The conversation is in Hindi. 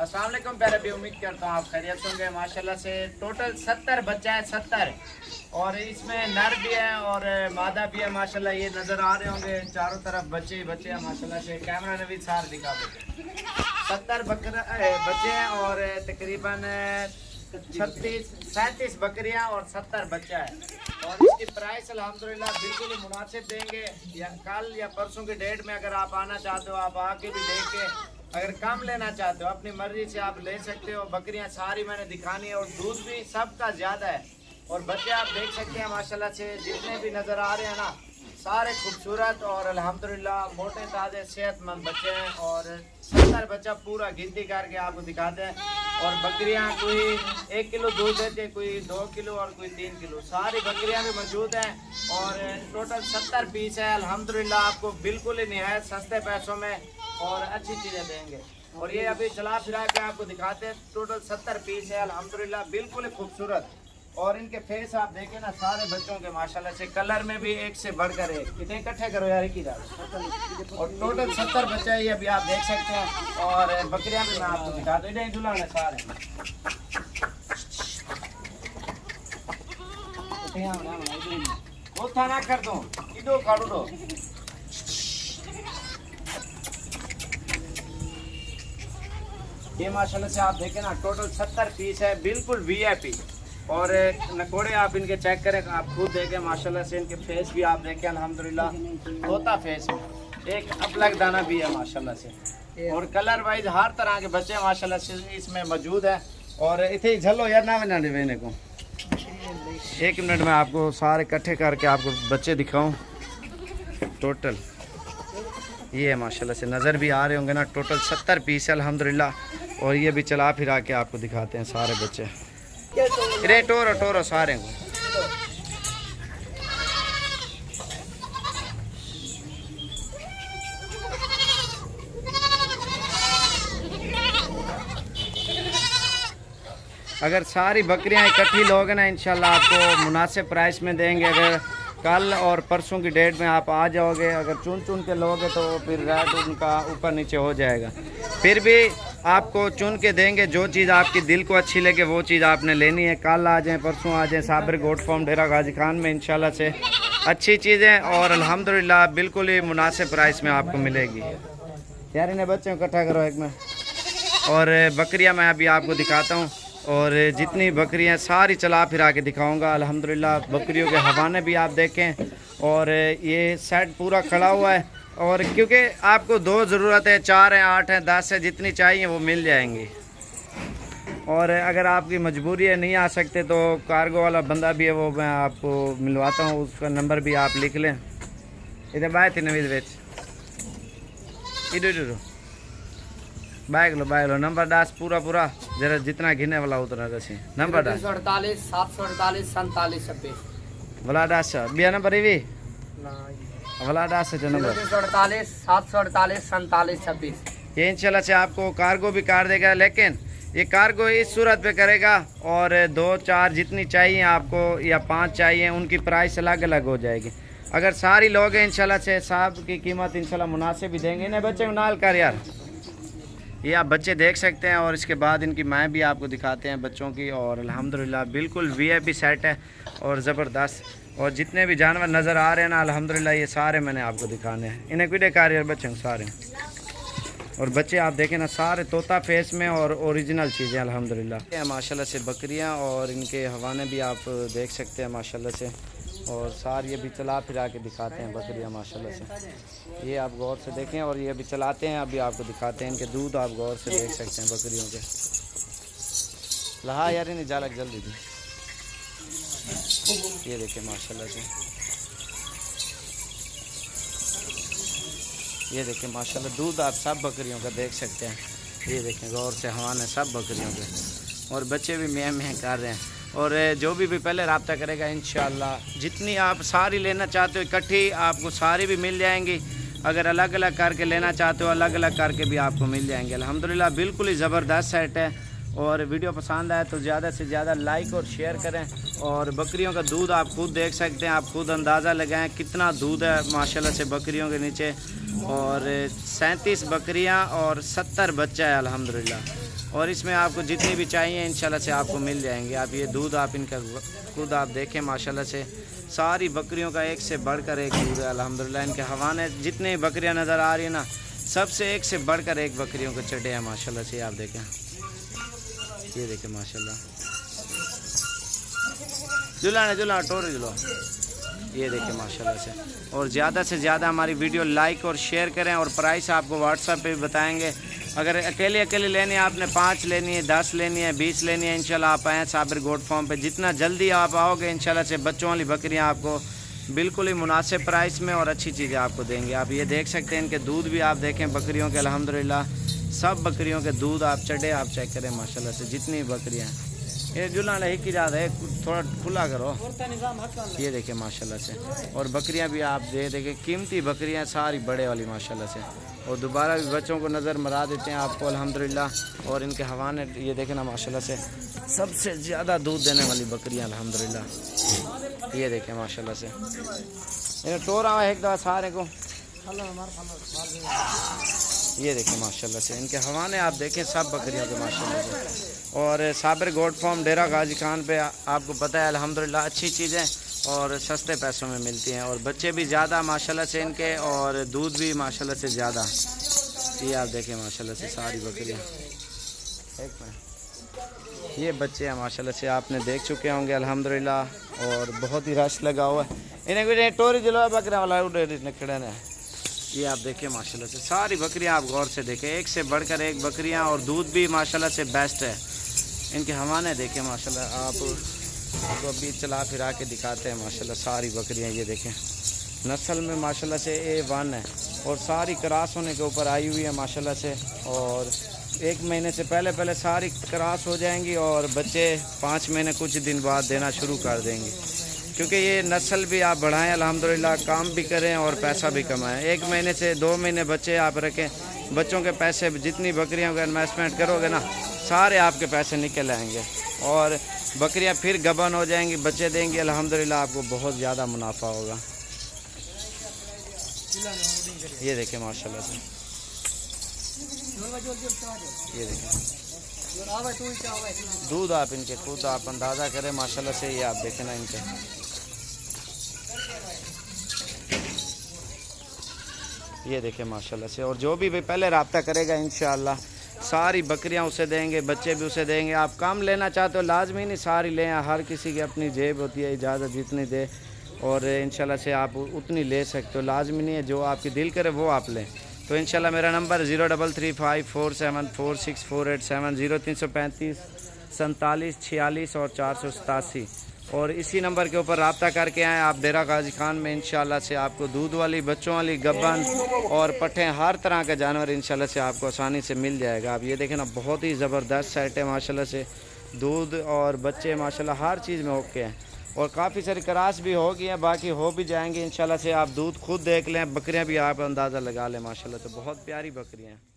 अस्सलाम वालेकुम प्यारे भी, उम्मीद करता हूँ आप खैरियत होंगे। माशाल्लाह से टोटल 70 बच्चा है, 70। और इसमें नर भी है और मादा भी है। माशाल्लाह ये नज़र आ रहे होंगे चारों तरफ बच्चे ही बच्चे हैं। माशाल्लाह से कैमरा ने भी सार दिखा देते। 70 बच्चे हैं और तकरीबन 37 बकरियां और 70 बच्चा है। और इसकी प्राइस अल्हम्दुलिल्लाह बिल्कुल ही मुनासिब देंगे। या कल या परसों की डेट में अगर आप आना चाहते हो, आप आके भी देख के अगर कम लेना चाहते हो अपनी मर्जी से आप ले सकते हो। बकरियां सारी मैंने दिखानी है और दूध भी सबका ज़्यादा है। और बच्चे आप देख सकते हैं माशाल्लाह से जितने भी नज़र आ रहे हैं ना, सारे खूबसूरत और अल्हम्दुलिल्लाह मोटे ताज़े सेहतमंद बच्चे हैं। और 70 बच्चा पूरा गिनती करके आपको दिखाते हैं। और बकरियां कोई 1 किलो दूध देती है, कोई 2 किलो और कोई 3 किलो। सारी बकरियां भी मौजूद हैं और टोटल 70 पीस है। अल्हम्दुलिल्लाह आपको बिल्कुल ही निहायत सस्ते पैसों में और अच्छी चीज़ें देंगे। और ये अभी चला फिरा के आपको दिखाते हैं। टोटल 70 पीस है अल्हम्दुलिल्लाह, बिल्कुल ही खूबसूरत। और इनके फेस आप देखें ना, सारे बच्चों के माशाल्लाह से कलर में भी एक से बढ़कर एक। कितने इकट्ठे करो यार की रात। और टोटल 70 बच्चे ये अभी आप देख सकते हैं। और बकरियां भी मैं आपको दिखा दूँ, इन्हें झुला है सारे। वो था ना कर दो इधो काटो दो। ये माशाल्लाह से आप देखें ना, टोटल 70 पीस है, बिल्कुल वीआईपी। और नकोड़े आप इनके चेक करें, आप खुद देखें माशाल्लाह से। इनके फेस भी आप देखें अल्हम्दुलिल्लाह तोता फेस है, एक अपलग दाना भी है माशाल्लाह से। और कलर वाइज हर तरह के बच्चे माशाल्लाह से इसमें मौजूद है। और इतने झलो यार ना बना देने को। 1 मिनट में आपको सारे इकट्ठे करके आपको बच्चे दिखाऊं। टोटल ये है माशाल्लाह से, नज़र भी आ रहे होंगे ना। टोटल 70 पीस है अल्हम्दुलिल्लाह। और ये भी चला फिरा के आपको दिखाते हैं सारे बच्चे। रे टोरो टोरो सारे को। अगर सारी बकरियां इकट्ठी लोगे ना, इंशाल्लाह आपको मुनासिब प्राइस में देंगे। अगर कल और परसों की डेट में आप आ जाओगे, अगर चुन चुन के लोगे तो फिर रेट उनका ऊपर नीचे हो जाएगा। फिर भी आपको चुन के देंगे, जो चीज़ आपकी दिल को अच्छी लगे वो चीज़ आपने लेनी है। कल आ जाएं, परसों आ जाएं, साबिर गोट फार्म डेरा गाजी खान में इंशाल्लाह से अच्छी चीज़ें और अल्हम्दुलिल्लाह बिल्कुल ही मुनासिब प्राइस में आपको मिलेगी। यार इन्हें बच्चों को इकट्ठा करो एक में। और बकरियां मैं अभी आपको दिखाता हूँ। और जितनी बकरियां सारी चला फिरा के दिखाऊंगा अल्हम्दुलिल्लाह। बकरियों के हवाने भी आप देखें। और ये सेट पूरा खड़ा हुआ है। और क्योंकि आपको 2 ज़रूरत है, 4 है, 8 है, 10 है, जितनी चाहिए वो मिल जाएंगी। और अगर आपकी मजबूरी है नहीं आ सकते तो कार्गो वाला बंदा भी है, वो मैं आपको मिलवाता हूँ, उसका नंबर भी आप लिख लें। इधर बाय थी नवीद बेच इधर बैग लो नंबर 10 पूरा जरा जितना घिने वाला उतना रसी नंबर 10 48 748 47 26 वाला 10 बिया नंबर भी वाला 10 है नंबर 48 748 47 26। ये इंशाल्लाह से आपको कार्गो भी कर देगा। लेकिन ये कार्गो इस सूरत पे करेगा। और 2 4 जितनी चाहिए आपको या 5 चाहिए, उनकी प्राइस अलग अलग हो जाएगी। अगर सारी लोग हैं इंशाल्लाह से साहब की कीमत इंशाल्लाह मुनासिब भी देंगे। इन्हें बच्चे नाल कर यार, ये आप बच्चे देख सकते हैं। और इसके बाद इनकी माएँ भी आपको दिखाते हैं बच्चों की। और अल्हम्दुलिल्लाह बिल्कुल वीआईपी सेट है और ज़बरदस्त। और जितने भी जानवर नज़र आ रहे हैं ना अल्हम्दुलिल्लाह ये सारे मैंने आपको दिखाने हैं। इन्हें किडे कार्य बच्चे सारे। और बच्चे आप देखें ना, सारे तोता फेस में और ओरिजिनल चीज़ें अल्हम्दुलिल्लाह माशाल्लाह से बकरियां। और इनके हवाने भी आप देख सकते हैं माशाल्लाह से। और सार ये भी चला फिरा के दिखाते हैं बकरियां माशाल्लाह से। ये आप गौर से देखें। और ये अभी चलाते हैं, अभी आपको दिखाते हैं। इनके दूध आप गौर से देख सकते हैं बकरियों के। लहा यार इन्हें जालक जल्दी थी। ये देखें माशाल्लाह से, ये देखें माशाल्लाह दूध आप सब बकरियों का देख सकते हैं। ये देखें गौर से हवाने सब बकरियों के। और बच्चे भी म्याँ म्याँ कर रहे हैं। और जो भी पहले रब्ता करेगा इंशाल्लाह, जितनी आप सारी लेना चाहते हो इकट्ठी आपको सारी भी मिल जाएंगी। अगर अलग अलग करके लेना चाहते हो अलग अलग करके भी आपको मिल जाएंगे। अल्हम्दुलिल्लाह बिल्कुल ही ज़बरदस्त सेट है। और वीडियो पसंद आए तो ज़्यादा से ज़्यादा लाइक और शेयर करें। और बकरियों का दूध आप खुद देख सकते हैं, आप खुद अंदाज़ा लगाएं कितना दूध है माशाल्लाह से बकरियों के नीचे। और 37 बकरियां और 70 बच्चा है अल्हम्दुलिल्लाह। और इसमें आपको जितनी भी चाहिए इंशाल्लाह से आपको मिल जाएंगे। आप ये दूध आप इनका खुद आप देखें माशाल्लाह से सारी बकरियों का एक से बढ़कर एक दूध है अल्हम्दुलिल्लाह। इनके हवाने जितनी बकरियां नज़र आ रही है ना, सबसे एक से बढ़कर एक बकरियों को चढ़े हैं माशाल्लाह से। आप देखें, ये देखें माशाल्लाह। जुला टोर जुलो, ये देखें माशाल्लाह से। और ज़्यादा से ज़्यादा हमारी वीडियो लाइक और शेयर करें। और प्राइस आपको व्हाट्सएप पे भी बताएंगे। अगर अकेले लेनी है आपने 5 लेनी है, 10 लेनी है, 20 लेनी है, इंशाल्लाह आप आएँ साबिर गोट फार्म पे। जितना जल्दी आप आओगे इंशाल्लाह से बच्चों वाली बकरियां आपको बिल्कुल ही मुनासिब प्राइस में और अच्छी चीज़ें आपको देंगे। आप ये देख सकते हैं, इनके दूध भी आप देखें बकरियों के अल्हम्दुलिल्लाह सब बकरियों के दूध आप चढ़े आप चेक करें माशाल्लाह से। जितनी बकरियाँ हैं ये जुलान एक ही ज़्यादा है, थोड़ा खुला करो। ये देखें माशाल्लाह से। और बकरियां भी आप देखें कीमती बकरियां सारी बड़े वाली माशाल्लाह से। और दोबारा भी बच्चों को नज़र मरा देते हैं आपको अल्हम्दुलिल्लाह। और इनके हवाने ये देखें ना माशाल्लाह से सबसे ज़्यादा दूध देने वाली बकरियां अल्हम्दुलिल्लाह। ये देखें माशाल्लाह से। ये टोरा एक दफ़ा सारे को, ये देखें माशाल्लाह से। इनके हवाने आप देखें सब बकरियों के माशाल्लाह से। और साबिर गोट फार्म डेरा गाजी खान पे आपको पता है अल्हम्दुलिल्लाह अच्छी चीज़ें और सस्ते पैसों में मिलती हैं। और बच्चे भी ज़्यादा माशाल्लाह से इनके, और दूध भी माशाल्लाह से ज़्यादा। ये आप देखें माशाल्लाह से सारी बकरियाँ। एक मिनट, ये बच्चे हैं माशाल्लाह से, आपने देख चुके होंगे अल्हम्दुलिल्लाह। और बहुत ही रश लगा हुआ है। इन्हें भी टोरी जलो बकरा वाला खड़े ने। ये आप देखें माशाल्लाह से सारी बकरियां आप गौर से देखें, एक से बढ़कर एक बकरियां। और दूध भी माशाल्लाह से बेस्ट है। इनके हवाने देखें माशाल्लाह। आपको अभी चला फिरा के दिखाते हैं माशाल्लाह सारी बकरियां। ये देखें नस्ल में माशाल्लाह से A1 है। और सारी क्रॉस होने के ऊपर आई हुई है माशाल्लाह से। और 1 महीने से पहले सारी क्रॉस हो जाएंगी। और बच्चे 5 महीने कुछ दिन बाद देना शुरू कर देंगे। क्योंकि ये नस्ल भी आप बढ़ाएं अल्हम्दुलिल्लाह, काम भी करें और पैसा भी कमाएं। 1 महीने से 2 महीने बच्चे आप रखें, बच्चों के पैसे जितनी बकरियों का इन्वेस्टमेंट करोगे ना सारे आपके पैसे निकल आएंगे। और बकरियां फिर गबन हो जाएंगी, बच्चे देंगी अल्हम्दुलिल्लाह, आपको बहुत ज़्यादा मुनाफा होगा। ये देखें माशाल्लाह से, ये देखें दूध आप इनके खुद आप अंदाज़ा करें माशाल्लाह से। ये आप देखें ना इनके, ये देखें माशाल्लाह से। और जो भी पहले रब्ता करेगा इंशाअल्लाह सारी बकरियां उसे देंगे, बच्चे भी उसे देंगे। आप कम लेना चाहते हो लाजमी नहीं सारी लें, हर किसी की अपनी जेब होती है, इजाज़त जितनी दे और इंशाल्लाह से आप उतनी ले सकते हो। लाजमी नहीं है, जो आपकी दिल करे वो आप लें। तो इंशाल्लाह मेरा नंबर 033547464870 0335 47 46 और 487। और इसी नंबर के ऊपर रब्ता करके आएँ आप डेरा गाजी खान में। इंशाल्लाह से आपको दूध वाली, बच्चों वाली, गब्बन और पट्ठे हर तरह का जानवर इंशाल्लाह से आपको आसानी से मिल जाएगा। आप ये देखें ना बहुत ही ज़बरदस्त सेट है माशाल्लाह से। दूध और बच्चे माशाल्लाह हर चीज़ में ओके हैं। और काफ़ी सारी क्रॉस भी हो गई है, बाकी हो भी जाएंगे इंशाल्लाह से। आप दूध खुद देख लें, बकरियां भी आप अंदाज़ा लगा लें माशाल्लाह से, बहुत प्यारी बकरियां हैं।